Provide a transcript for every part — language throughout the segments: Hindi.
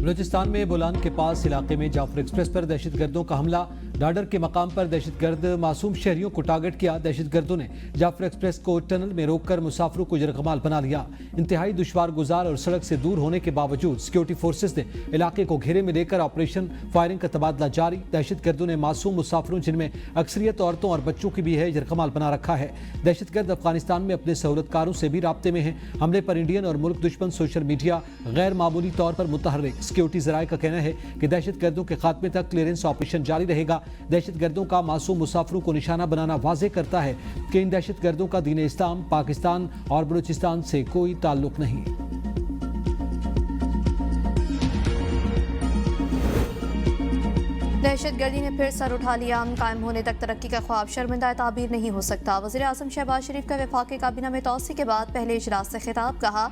बलूचिस्तान में बोलान के पास इलाके में जाफर एक्सप्रेस पर दहशतगर्दों का हमला। डाडर के मकाम पर दहशतगर्द मासूम शहरियों को टारगेट किया। दहशतगर्दों ने जाफर एक्सप्रेस को टनल में रोककर मुसाफिरों को यरगमाल बना लिया। इंतहाई दुश्वार गुजार और सड़क से दूर होने के बावजूद सिक्योरिटी फोर्सेज ने इलाके को घेरे में लेकर ऑपरेशन फायरिंग का तबादला जारी। दहशतगर्दों ने मासूम मुसाफिरों, जिनमें अक्सरियत औरतों और बच्चों की भी है, यरगमाल बना रखा है। दहशतगर्द अफगानिस्तान में अपने सहूलतकारों से भी राब्ते में हैं। हमले पर इंडियन और मुल्क दुश्मन सोशल मीडिया गैर मामूली तौर पर मुतहर्रिक। सिक्योरिटी जराये का कहना है कि दहशतगर्दों के खात्मे तक क्लियरेंस ऑपरेशन जारी रहेगा। दहशतगर्दों का मासूम मुसाफिरों को निशाना बनाना वाज़ेह करता है कि इन दहशतगर्दों का दीन इस्लाम, पाकिस्तान और बलूचिस्तान से कोई ताल्लुक नहीं। दहशतगर्दी ने फिर सर उठा लिया। हम कायम होने तक तरक्की का ख्वाब शर्मिंदा ताबीर नहीं हो सकता। वज़ीर आज़म शहबाज शरीफ का वफाकी काबीना में तौसी के बाद पहले इजलास से खिताब। कहा,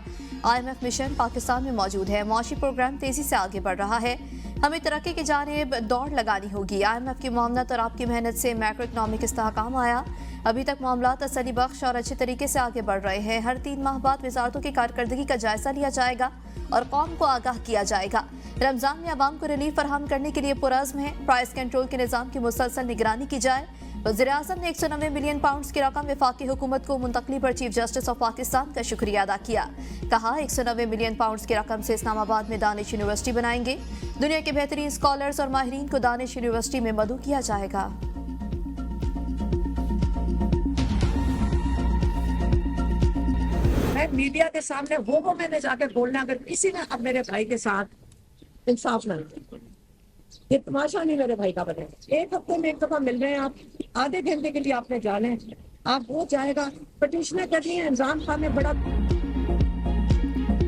IMF मिशन पाकिस्तान में मौजूद है। मुआशी प्रोग्राम तेजी से आगे बढ़ रहा है। हमें तरक्की की जानिब दौड़ लगानी होगी। IMF की मुआवनत और आपकी मेहनत से मैक्रो इकनॉमिक इस्तेहकाम आया। अभी तक मामला तसल्ली बख्श और अच्छे तरीके से आगे बढ़ रहे हैं। हर 3 माह बाद वजारतों की कारकर्दगी का जायजा लिया जाएगा और कौम को आगाह किया जाएगा। रमजान में आवाम को रिलीफ फराहम करने के लिए पुरज़्म है। प्राइस कंट्रोल के निज़ाम की मुसलसल निगरानी की जाए। वज़ीर आज़म ने 190 मिलियन पाउंड की रकम वफाकी हुकूमत को मुंतकली पर चीफ जस्टिस ऑफ पाकिस्तान का शुक्रिया अदा किया। कहा, 190 मिलियन पाउंड की रकम से इस्लामाबाद में दानिश यूनिवर्सिटी बनाएंगे। दुनिया के बेहतरीन स्कॉलर्स और माहिरीन को दानिश यूनिवर्सिटी में मदऊ किया जाएगा। मैं मीडिया के सामने वो मैंने जाके बोलना, अगर किसी ने अब मेरे भाई के साथ इंसाफ न, ये तमाशा नहीं मेरे भाई का बने। 1 हफ्ते में 1 दफा मिल रहे हैं आप, आधे घंटे के लिए आपने जाने, आप वो जाएगा पटिशनें करनी है। इमरान खान ने बड़ा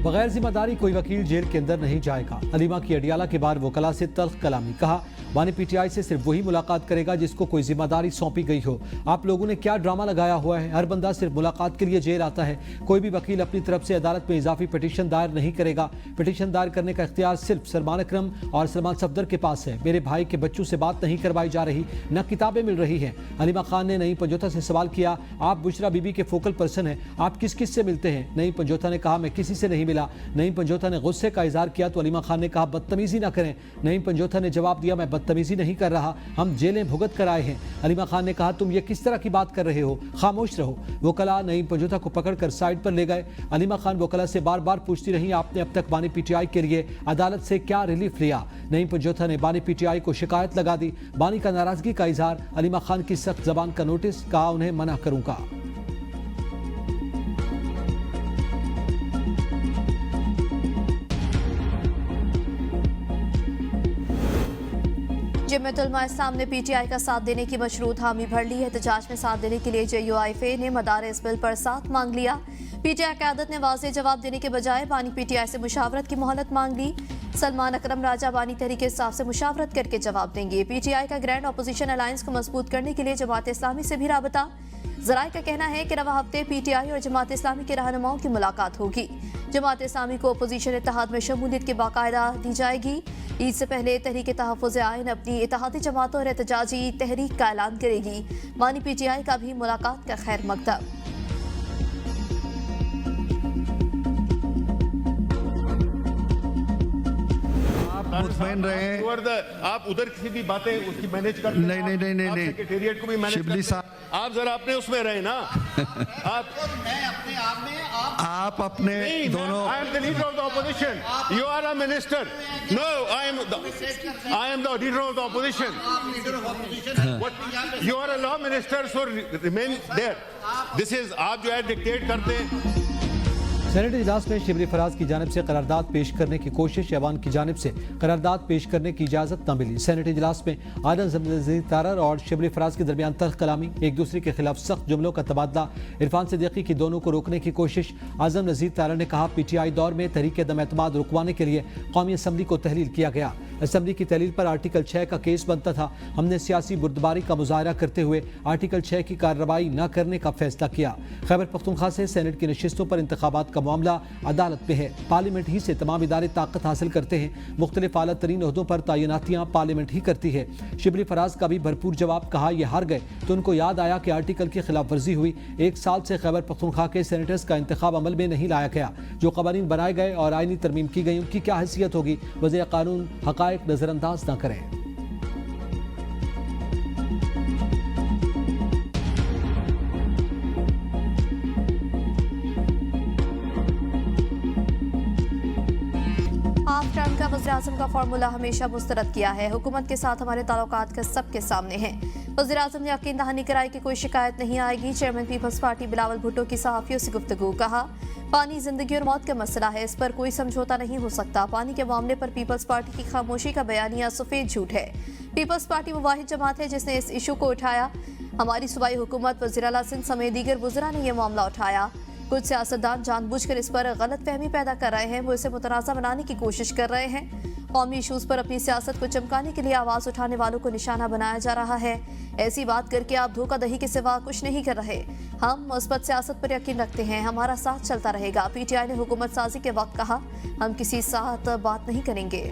बगैर जिम्मेदारी कोई वकील जेल के अंदर नहीं जाएगा। हलीमा की अडियाला के बाद वकला से तल्ख कलामी। कहा, बानी PTI से सिर्फ वही मुलाकात करेगा जिसको कोई जिम्मेदारी सौंपी गई हो। आप लोगों ने क्या ड्रामा लगाया हुआ है? हर बंदा सिर्फ मुलाकात के लिए जेल आता है। कोई भी वकील अपनी तरफ से अदालत में इजाफी पिटीशन दायर नहीं करेगा। पिटीशन दायर करने का इख्तियार सिर्फ सलमान अकरम और सलमान सफदर के पास है। मेरे भाई के बच्चों से बात नहीं करवाई जा रही, न किताबें मिल रही हैं। हलीमा खान ने नईम पंजोथा से सवाल किया, आप बुशरा बीबी के फोकल पर्सन हैं, आप किस किस से मिलते हैं? नईम पंजोथा ने कहा, मैं किसी से नहीं मिला। नईम पंजोथा ने गुस्से का इजहार किया तो हलीमा खान ने कहा, बदतमीजी ना करें। नईम पंजोथा ने जवाब दिया, मैं बदतमीजी नहीं कर रहा, हम जेलें भुगत कर आए हैं। हलीमा खान ने कहा, तुम ये किस तरह की बात कर रहे हो, खामोश रहो। वकला नईम पंजोथा को पकड़कर साइड पर ले गए। हलीमा खान वकला से बार बार पूछती रही, आपने अब तक बानी PTI के लिए अदालत से क्या रिलीफ लिया? नईम पंजोथा ने बानी PTI को शिकायत लगा दी। बानी का नाराजगी का इजहार। हलीमा खान की सख्त जबान का नोटिस, कहा उन्हें मना करूंगा। जमीयत उलमा इस्लाम ने PTI का साथ देने की मशरूत हामी भर ली है। एहतजाज में साथ देने के लिए JUIFA ने मदार इस बिल पर साथ मांग लिया। PTI क़यादत ने वाज़ेह जवाब देने के बजाय बानी PTI से मुशावरत की मोहलत मांग ली। सलमान अकरम राजा बानी तहरीक इंसाफ से मुशावरत करके जवाब देंगे। PTI का ग्रैंड अपोजिशन अलायंस को मजबूत करने के लिए जमात इस्लामी से भी राबता। ज़राए का कहना है कि रवा हफ्ते PTI और जमात इस्लामी के रहनुमाओं की मुलाकात होगी। जमात इस्लामी को अपोजिशन इत्तेहाद में शमूलियत की बाकायदा दी जाएगी। ईद से पहले तहरीक तहफ़्फ़ुज़ आइन अपनी इत्तेहादी जमातों और एहतजाजी तहरीक का ऐलान करेगी। बानी PTI का भी मुलाकात का खैर मकतब। मुतमईन रहे। आप उधर किसी भी बातें उसकी मैनेज कर नहीं सेक्रेटेरिएट को भी मैनेज शिबली साहब, आप जरा अपने उसमें रहे ना। आप मैं अपने आप में आप अपने दोनों I am the leader of the opposition. You are a minister. No, I am the leader of the opposition. What? You are a law minister, so remain there. This is आप जो है डिक्टेट करते हैं। सेनेट इजलास में शिबली फराज की जानिब से करारदाद पेश करने की कोशिश, ऐवान की जानिब से करारदाद पेश करने की इजाज़त न मिली। सेनेट इजलास में आज़म नज़ीर तारर और शिबली फराज के दरमियान तल्ख कलामी, एक दूसरे के खिलाफ सख्त जुमलों का तबादला। इरफान सिद्दीकी की दोनों को रोकने की कोशिश। आज़म नज़ीर तारर ने कहा, PTI दौर में तहरीक दम एतमाद रुकवाने के लिए कौमी असम्बली को तहलील किया गया। असम्बली की तहलील पर आर्टिकल 6 का केस बनता था। हमने सियासी बुर्दबारी का मुजाहरा करते हुए आर्टिकल 6 की कार्रवाई न करने का फैसला किया। खैबर पख्तूनख्वा से सेनेट की नशिस्तों पर इंतखाबात का का मामला अदालत में है। पार्लियामेंट ही से तमाम इदारे ताकत हासिल करते हैं। मुख्तलिफ आला तरीन ओहदों पर तैनातियां पार्लियामेंट ही करती है। शिबली फराज का भी भरपूर जवाब, कहा ये हार गए तो उनको याद आया कि आर्टिकल की खिलाफ वर्जी हुई। 1 साल से खैबर पख्तूनख्वा के सेनेटर्स का इंतखाब अमल में नहीं लाया गया। जो कवानीन बनाए गए और आईनी तरमीम की गई उनकी क्या हैसियत होगी। वज़ीर कानून हक़ाइक़ नजरअंदाज न करें। हाफ टर्म का वज़ीर-ए-आज़म का फार्मूला हमेशा मुस्तरद किया है। हुकूमत के साथ हमारे ताल्लुकात के सबके सामने हैं। वज़ीर-ए-आज़म ने यकीन दहानी कराई कि कोई शिकायत नहीं आएगी। Chairman Peoples Party Bilawal Bhutto की सहाफ़ियों से गुफ्तगू, कहा पानी जिंदगी और मौत का मसला है, इस पर कोई समझौता नहीं हो सकता। पानी के मामले पर पीपल्स पार्टी की खामोशी का बयानिया सफेद झूठ है। पीपल्स पार्टी वो वाहिद जमात है जिसने इस इशू को उठाया। हमारी सूबाई हुकूमत, वज़ीर आला सिंध समेत दीगर वज़रा ने यह मामला उठाया। कुछ सियासतदान जानबूझकर इस पर गलत फहमी पैदा कर रहे हैं। वो इसे मुतनाज़ा बनाने की कोशिश कर रहे हैं। कौमी इशूज़ पर अपनी सियासत को चमकाने के लिए आवाज़ उठाने वालों को निशाना बनाया जा रहा है। ऐसी बात करके आप धोखाधड़ी के सिवा कुछ नहीं कर रहे। हम मुस्बत सियासत पर यकीन रखते हैं, हमारा साथ चलता रहेगा। PTI ने हुकूमत साजी के वक्त कहा, हम किसी साथ बात नहीं करेंगे।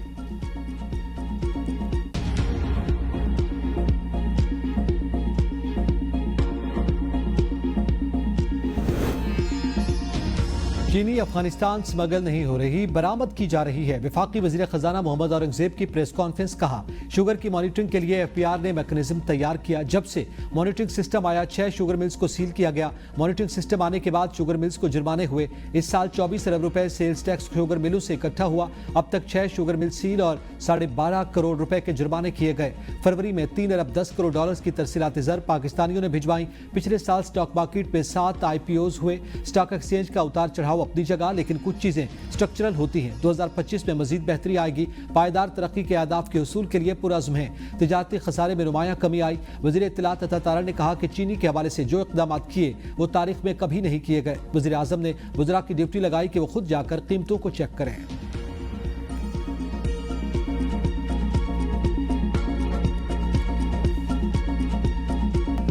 चीनी अफगानिस्तान स्मगल नहीं हो रही, बरामद की जा रही है। वफाकी वजीर खजाना मोहम्मद औरंगजेब की प्रेस कॉन्फ्रेंस, कहा शुगर की मॉनिटरिंग के लिए FPR ने मैकेनिज्म तैयार किया। जब से मॉनिटरिंग सिस्टम आया 6 शुगर मिल्स को सील किया गया। मॉनिटरिंग सिस्टम आने के बाद शुगर मिल्स को जुर्माने हुए। इस साल 24 अरब रुपए सेल्स टैक्स शुगर मिलों से इकट्ठा हुआ। अब तक 6 शुगर मिल सील और 12.5 करोड़ रुपए के जुर्माने किए गए। फरवरी में 3 अरब 10 करोड़ डॉलर की तरसीलात ज़र पाकिस्तानियों ने भिजवाई। पिछले साल स्टॉक मार्केट में 7 IPOs हुए। स्टॉक एक्सचेंज का उतार चढ़ाव अपनी जगह, लेकिन कुछ चीजें स्ट्रक्चरल होती हैं। 2025 में मजीद बेहतरी आएगी। पायदार तरक्की के अहदाफ के उसूल के लिए पुरअज़्म है। तिजारती खसारे में नुमाया कमी आई। वज़ीर इत्तलात अता तारा ने कहा कि चीनी के हवाले से जो इक़दाम किए वो तारीख में कभी नहीं किए गए। वज़ीर आज़म ने वज़रा की ड्यूटी लगाई कि वो खुद जाकर कीमतों को चेक करें।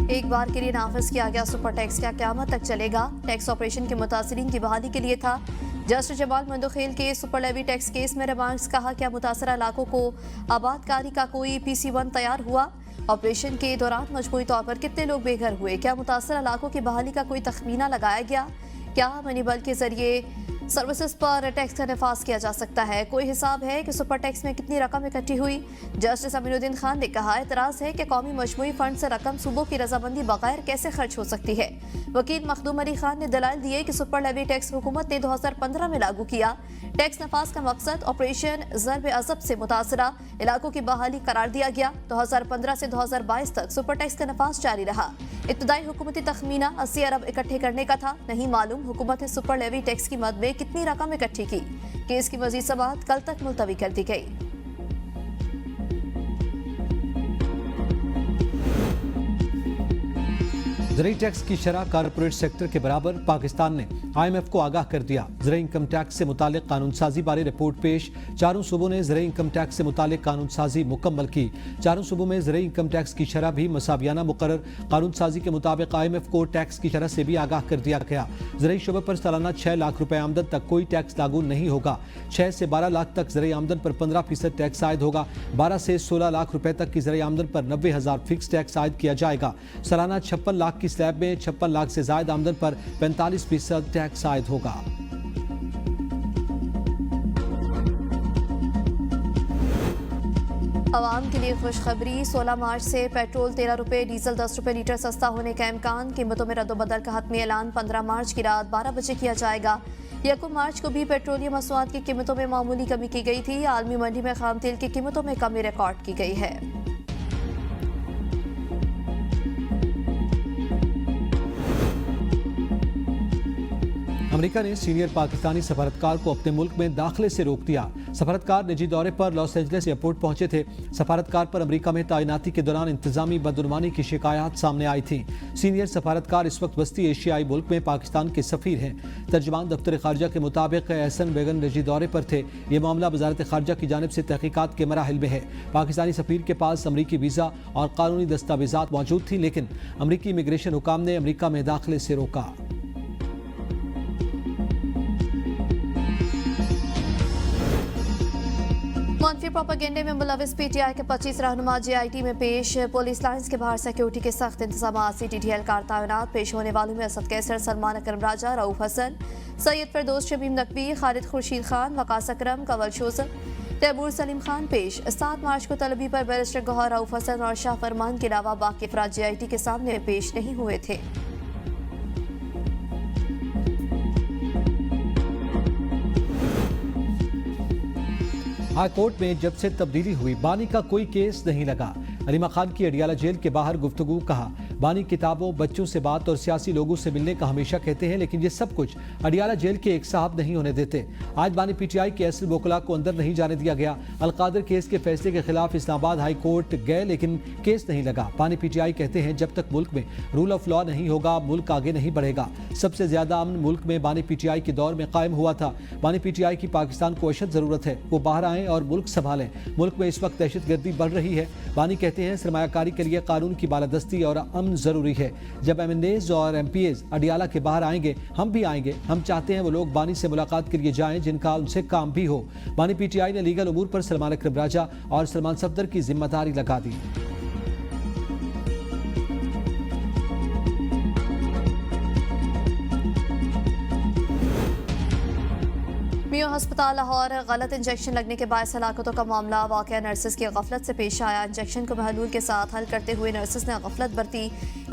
एक बार के लिए नाफिज किया गया सुपर टैक्स क्या क़यामत तक चलेगा? टैक्स ऑपरेशन के मुतासरीन की बहाली के लिए था। जस्टिस जमाल मंदोखेल के सुपर लेवी टैक्स केस में रिमार्क्स, कहा क्या मुतासरा इलाकों को आबादकारी का कोई PC1 तैयार हुआ? ऑपरेशन के दौरान मजमूई तौर पर कितने लोग बेघर हुए? क्या मुतासरा इलाकों की बहाली का कोई तखमीना लगाया गया? क्या मनी बल के जरिए सर्विसेज पर टैक्स का नफाज किया जा सकता है? कोई हिसाब है कि सुपर टैक्स में कितनी रकम इकट्ठी हुई? जस्टिस अमीनुद्दीन खान ने कहा, एतराज़ है कि कौमी मजमूई फंड से रकम सूबों की रजामंदी बगैर कैसे खर्च हो सकती है। वकील मखदूम अली खान ने दलाल दिए कि सुपर लेवी टैक्स हुकूमत ने 2015 में लागू किया। टैक्स नफाज का मकसद ऑपरेशन ज़रब अज़ब से मुतासरा इलाकों की बहाली करार दिया गया। 2015 से 2022 तक सुपर टैक्स का नफाज जारी रहा। इब्तदाई हुकूमती तखमीना 80 अरब इकट्ठे करने का था। नहीं मालूम हुकूमत ने सुपर लेवी टैक्स की मद में कितनी रकम इकट्ठी की। केस की मजीद समाअत कल तक मुलतवी कर दी गई। ज़राई टैक्स की शरह कारपोरेट सेक्टर के बराबर, पाकिस्तान ने IMF को आगाह कर दिया। ज़राई इनकम टैक्स से मुतालिक कानून साजी बारे रिपोर्ट पेश। चारों सूबों ने ज़राई इनकम टैक्स से मुतालिक कानून साजी मुकम्मल की। चारों सूबों में ज़राई इनकम टैक्स की शरह भी मसावियाना मुकर्रर। कानून साजी के मुताबिक IMF को टैक्स की शरह से भी आगाह कर दिया गया। ज़राई शोबे पर सालाना 6 लाख रुपए आमदन तक कोई टैक्स लागू नहीं होगा। 6 से 12 लाख तक ज़राई आमदन पर 15% टैक्स आयद होगा। 12 से 16 लाख रुपए तक की ज़राई आमदन पर 90,000 फिक्स टैक्स आयद किया जाएगा। सालाना 56 लाख की स्लैब में 56 लाख से ज्यादा आमदन पर 45% टैक्स आयद होगा। आवाम के लिए खुशखबरी, 16 मार्च से पेट्रोल 13 रुपए, डीजल 10 रुपए लीटर सस्ता होने का इम्कान। कीमतों में रद्दोबदल का हतमी ऐलान 15 मार्च की रात 12 बजे किया जाएगा। 1 मार्च को भी पेट्रोलियम मसनूआत की कीमतों में मामूली कमी की गई थी। आलमी मंडी में खाम तेल की कीमतों में कमी रिकॉर्ड की गई है। अमेरिका ने सीनियर पाकिस्तानी सफारतकार को अपने मुल्क में दाखिले से रोक दिया। सफारतकार निजी दौरे पर लॉस एंजलिस एयरपोर्ट पहुंचे थे। सफारतकार पर अमेरिका में तैनाती के दौरान इंतजामी बदनुमानी की शिकायत सामने आई थी। सीनियर सफारतकार इस वक्त वस्ती एशियाई मुल्क में पाकिस्तान के सफीर हैं। तर्जमान दफ्तर खारजा के मुताबिक एहसन बेगन निजी दौरे पर थे। ये मामला वजारत खारजा की जानिब से तहकीकात के मराहिल में है। पाकिस्तानी सफीर के पास अमरीकी वीज़ा और कानूनी दस्तावेजात मौजूद थी, लेकिन अमरीकी इमिग्रेशन हुकाम ने अमरीका में दाखिले से रोका। मनफी प्रोपेगेंडे में मुलविस पीटीआई के 25 रहनुमा जीआईटी में पेश। पुलिस लाइन्स के बाहर सिक्योरिटी के सख्त इंतजाम। CTTL कार तैनात। पेश होने वालों में असद कैसर, सलमान अकरम राजा, रऊफ हसन, सैयद फिरदौस, शमीम नकवी, खालिद खुर्शीद खान, वकास अकरम, कंवल शोजब, तैमूर सलीम खान पेश। 7 मार्च को तलबी पर बैरिस्टर गौहर, रऊफ हसन और शाह फरमान के अलावा बाकी अफराद जीआईटी के सामने पेश नहीं हुए थे। हाई कोर्ट में जब से तब्दीली हुई बानी का कोई केस नहीं लगा। अलीमा खान की अडियाला जेल के बाहर गुफ्तगू। कहा, बानी किताबों, बच्चों से बात और सियासी लोगों से मिलने का हमेशा कहते हैं, लेकिन ये सब कुछ अडियाला जेल के एक साहब नहीं होने देते। आज बानी पीटीआई के असल वकला को अंदर नहीं जाने दिया गया। अलकादर केस के फैसले के खिलाफ इस्लामाबाद हाई कोर्ट गए, लेकिन केस नहीं लगा। बानी पीटीआई कहते हैं, जब तक मुल्क में रूल ऑफ लॉ नहीं होगा, मुल्क आगे नहीं बढ़ेगा। सबसे ज्यादा अमन मुल्क में बानी पीटीआई के दौर में कायम हुआ था। बानी पीटीआई की पाकिस्तान को अशद जरूरत है, वो बाहर आए और मुल्क संभालें। मुल्क में इस वक्त दहशतगर्दी बढ़ रही है। बानी कहते हैं, सरमायाकारी के लिए कानून की बालादस्ती और अमन जरूरी है। जब MNAs और MPAs अडियाला के बाहर आएंगे, हम भी आएंगे। हम चाहते हैं वो लोग बानी से मुलाकात के लिए जाएं जिनका उनसे काम भी हो। बानी पीटीआई ने लीगल उमूर पर सलमान अकरम राजा और सलमान सफदर की जिम्मेदारी लगा दी। मियो अस्पताल लाहौर गलत इंजेक्शन लगने के बायस हलाकतों का मामला। वाकया नर्सेस की गफलत से पेश आया। इंजेक्शन को महलूल के साथ हल करते हुए नर्सेस ने गफलत बरती।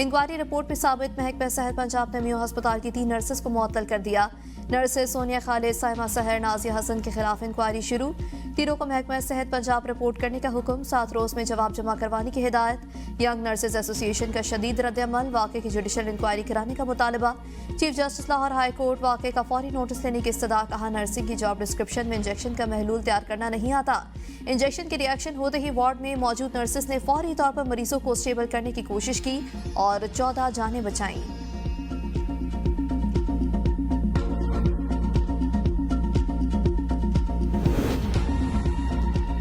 इंक्वायरी रिपोर्ट में साबित महकमा सेहत पंजाब ने मियो अस्पताल की 3 नर्सेस को मुअत्तल कर दिया। नर्सेस सोनिया खालिद, साइमा सहर, नाजिया हसन के खिलाफ इंक्वायरी शुरू। तीनों को महकमा सेहत पंजाब रिपोर्ट करने का हुक्म। 7 रोज में जवाब जमा करवाने की हिदायत। यंग नर्सेज एसोसिएशन का शदीद रद्द-ए-अमल। वाक़े की जुडिशल इंक्वायरी कराने का मुतालबा। Chief justice Lahore high court वाक़े का फौरी नोटिस लेने की इस्तदा। कहा, नर्सिंग की जॉब डिस्क्रिप्शन में इंजेक्शन का महलूल तैयार करना नहीं आता। इंजेक्शन की रिएक्शन होते ही वार्ड में मौजूद नर्सेस ने फौरी तौर पर मरीजों को स्टेबल करने की कोशिश की और 14 जानें बचाईं।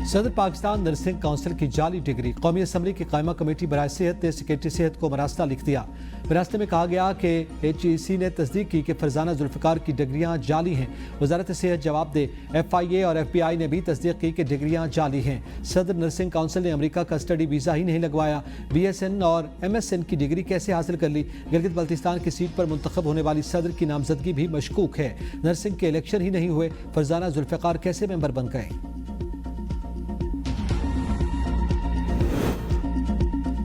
सदर पाकिस्तान नर्सिंग काउंसिल की जाली डिग्री। कौमी असम्बली की कायमा कमेटी बराए सेहत ने सेक्रेटरी सेहत को मरासला लिख दिया। मरासले में कहा गया कि HEC ने तस्दीक की कि फरजाना जुल्फ़िकार की डिग्रियां जाली हैं। वजारत सेहत जवाब दे। FIA और FBI ने भी तस्दीक की कि डिग्रियां जाली हैं। सदर नर्सिंग काउंसिल ने अमेरिका का स्टडी वीज़ा ही नहीं लगवाया। BSN और MSN की डिग्री कैसे हासिल कर ली। गिलगित बल्तिस्तान की सीट पर मुंतखब होने वाली सदर की नामजदगी भी मशकूक है। नर्सिंग के इलेक्शन ही नहीं हुए, फरजाना जुल्फ़िकार कैसे मेंबर बन गए।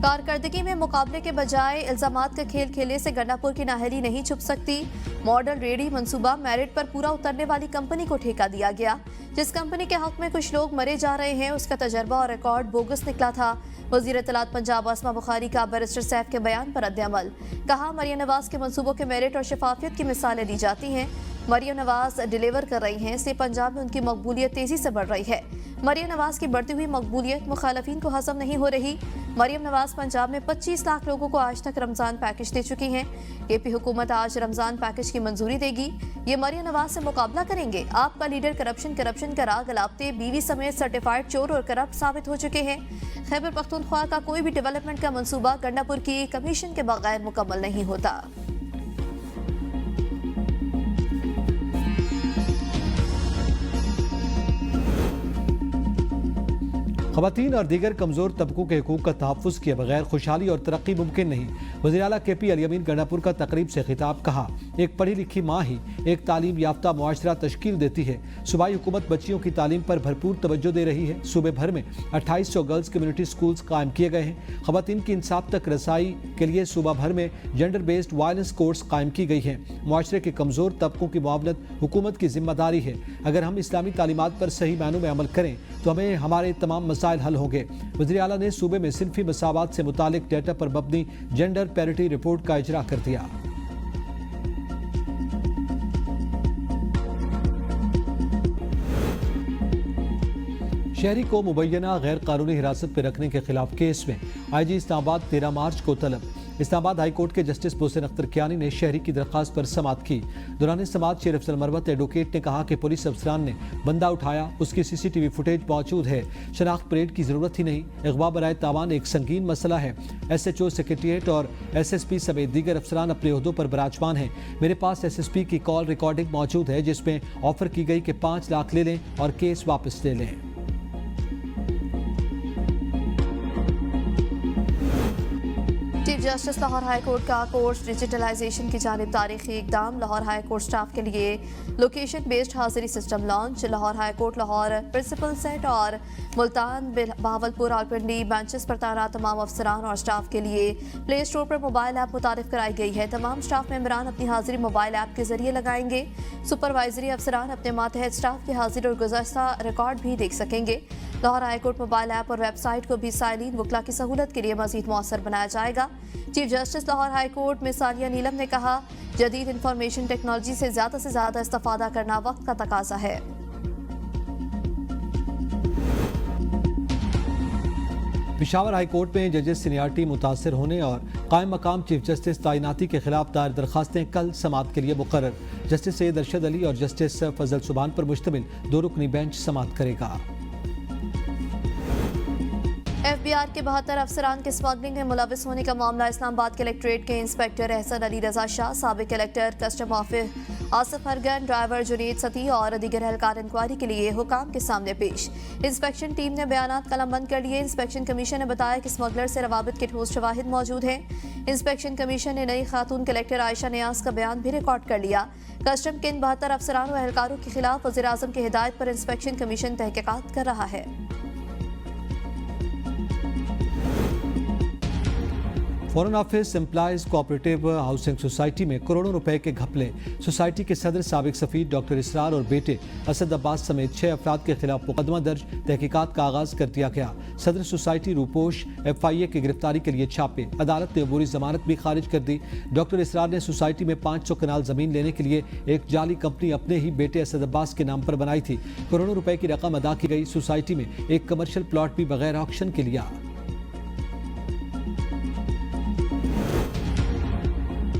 कारकर्दगी में मुकाबले के बजाय इल्जामात का खेल खेलने से गंडापुर की नाहरी नहीं छुप सकती। मॉडल रेडी मंसूबा मेरिट पर पूरा उतरने वाली कंपनी को ठेका दिया गया। जिस कंपनी के हक में कुछ लोग मरे जा रहे हैं, उसका तजर्बा और रिकॉर्ड बोगस निकला था। वज़ीर इत्तलात पंजाब आसमा बुखारी का बैरिस्टर सैफ के बयान पर रद्द-ए-अमल। कहा, मरियम नवाज के मंसूबों के मेरिट और शफाफियत की मिसालें दी जाती हैं। मरियम नवाज डिलीवर कर रही हैं, इसलिए पंजाब में उनकी मकबूलियत तेजी से बढ़ रही है। मरियम नवाज की बढ़ती हुई मकबूलियत मुखालफिन को हजम नहीं हो रही। मरियम नवाज पंजाब में 25 लाख लोगों को आज तक रमजान पैकेज दे चुकी हैं। KP हुकूमत आज रमजान पैकेज की मंजूरी देगी। ये मरियम नवाज से मुकाबला करेंगे। आपका लीडर करप्शन का राग अलापते बीवी समेत सर्टिफाइड चोर और करप्ट साबित हो चुके हैं। खैबर पख्तूनख्वा का कोई भी डेवलपमेंट का मंसूबा गंडापुर की कमीशन के बगैर मुकम्मल नहीं होता। ख़वातीन और दीगर कमज़ोर तबकों के हकूक़ का तहफ़्फ़ुज़ किए बगैर खुशहाली और तरक्की मुमकिन नहीं। वज़ीर आला KP अली अमीन गंडापुर का तकरीब से खिताब। कहा, एक पढ़ी लिखी माँ ही एक तालीम याफ्ता मुआशरा तश्कील देती है। सूबाई हुकूमत बच्चियों की तालीम पर भरपूर तवज्जो दे रही है। सूबे भर में 2800 गर्ल्स कम्युनिटी स्कूल्स कायम किए गए हैं। ख़वातीन की इंसाफ तक रसाई के लिए सूबा भर में जेंडर बेस्ड वायलेंस कोर्ट्स कायम की गई हैं। मुआशरे के कमज़ोर तबकों की मुआवनत हुकूमत की जिम्मेदारी है। अगर हम इस्लामी तालीमात पर सही मायनों में अमल करें तो हमें हमारे तमाम मसाइल हल होंगे। वज़ीर आला ने सूबे में सिनफी मसावात से मुतालिक डेटा पर मबनी जेंडर पैरिटी रिपोर्ट का इजरा कर दिया। शहरी को मुबैना गैर कानूनी हिरासत में रखने के खिलाफ केस में IG इस्लामाबाद 13 मार्च को तलब। इस्लामाबाद हाई कोर्ट के जस्टिस मोहसिन अख्तर कियानी ने शहरी की दरख्वास्त पर समाअत की। दौरान समाअत शेर अफजल मरवत एडवोकेट ने कहा कि पुलिस अफसरान ने बंदा उठाया, उसकी CCTV फुटेज मौजूद है। शनाख्त परेड की जरूरत ही नहीं। अगवा बराए तावान एक संगीन मसला है। SHO सेक्रेटरिएट और SSP समेत दीगर अफसरान अपने ओहदों पर बराजमान हैं। मेरे पास SSP की कॉल रिकॉर्डिंग मौजूद है जिसमें ऑफर की गई कि 5 लाख ले लें और केस वापस ले लें। जस्टिस लाहौर हाई कोर्ट का कोर्स डिजिटलाइजेशन की जानिब तारीखी इकदाम। लाहौर हाई कोर्ट स्टाफ के लिए लोकेशन बेस्ड हाजिरी system launch. Lahore high court Lahore principal seat और मुल्तान बहावलपुर रावलपिंडी बेंचेस पर तैनात तमाम अफसरान और स्टाफ के लिए प्ले स्टोर पर मोबाइल ऐप मुतारिफ कराई गई है। तमाम स्टाफ मेंबरान अपनी हाजिरी मोबाइल ऐप के जरिए लगाएंगे। सुपरवाइजरी अफसरान अपने मातहत स्टाफ की हाजिरी और गुज़श्ता रिकॉर्ड भी देख सकेंगे। लाहौर हाईकोर्ट मोबाइल ऐप और वेबसाइट को भी साइलिन वकला की सहूलत के लिए मजीद मौसर बनाया जाएगा। चीफ जस्टिस लाहौर हाईकोर्ट में सालिया नीलम ने कहा, जदीद इंफॉर्मेशन टेक्नोलॉजी से ज़्यादा इस्तेफादा करना वक्त का तकाजा है। पेशावर हाई कोर्ट में जजेस सीनियरिटी मुतासर होने और कायम मकाम चीफ जस्टिस तैनाती के खिलाफ दायर दरखास्तें कल समाअत के लिए मुकर्रर। जस्टिस सैयद अरशद अली और जस्टिस फजल सुबान पर मुश्तमिल 2 रुकनी बेंच समाअत करेगा। FBI के 72 अफसरान के स्मगलिंग में मुलविस होने का मामला इस्लामाबाद कलेक्ट्रेट के इंस्पेक्टर एहसन अली रजा शाह, साबिक collector custom office Asif Hargan, driver Junaid Satti और दीगर एहलकार इंक्वायरी के लिए हुकाम के सामने पेश। इंस्पेक्शन टीम ने बयानात कलमबंद कर लिए। इंस्पेक्शन कमीशन ने बताया कि स्मगलर से रवाबित के ठोस शवाहिद मौजूद हैं। इंस्पेक्शन कमीशन ने नई खातून कलेक्टर आयशा नियाज का बयान भी रिकॉर्ड कर लिया। कस्टम के इन 72 अफसरान व एहलकारों के खिलाफ वज़ीर आज़म की हिदायत पर इंस्पेक्शन कमीशन तहकीकात कर रहा है। Foreign office employees cooperative housing society में करोड़ों रुपए के घपले। सोसाइटी के सदर साबिक सफीर डॉक्टर इसरार और बेटे असद अब्बास समेत 6 अफराद के खिलाफ मुकदमा दर्ज, तहकीकात का आगाज कर दिया गया। सदर सोसाइटी रूपोश FIA की गिरफ्तारी के लिए छापे। अदालत ने अबूरी जमानत भी खारिज कर दी। डॉक्टर इसरार ने सोसाइटी में 500 कनाल जमीन लेने के लिए एक जाली कंपनी अपने ही बेटे असद अब्बास के नाम पर बनाई थी। करोड़ों रुपए की रकम अदा की गई। सोसाइटी में एक कमर्शियल प्लॉट भी बगैर ऑक्शन के लिया।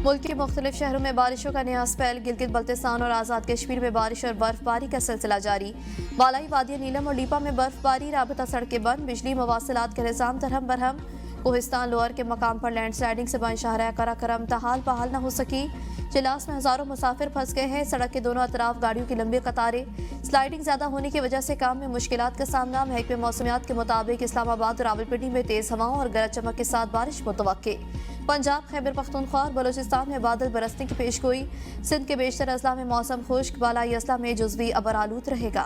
मुल्क के मुख्तलिफ शहरों में बारिशों का नया स्पेल। गिलगित बल्तिस्तान और आज़ाद कश्मीर में बारिश और बर्फबारी का सिलसिला जारी। बालाई वादिया नीलम और लीपा में बर्फबारी, राबता सड़कें बंद, बिजली मवासिलात के निज़ाम दरहम बरहम। कोहिस्तान लोअर के मकाम पर लैंडस्लाइडिंग से बन शाहराह कराकरम तहाल बहाल न हो सकी। चिलास में हजारों मुसाफिर फंस गए हैं। सड़क के दोनों अतराफ गाड़ियों की लंबी कतारें। स्लाइडिंग ज्यादा होने की वजह से काम में मुश्किलात का सामना। महकमे मौसमियात के मुताबिक इस्लामाबाद और रावलपिंडी में तेज हवाओं और गरज चमक के साथ बारिश मुतवक्के। पंजाब, खैबर पख्तूनख्वा और बलूचिस्तान में बादल बरसने की पेशगोई। सिंध के बेशतर अजला में मौसम खुश्क, बालाई अजला में जुज़वी अबर आलूद रहेगा।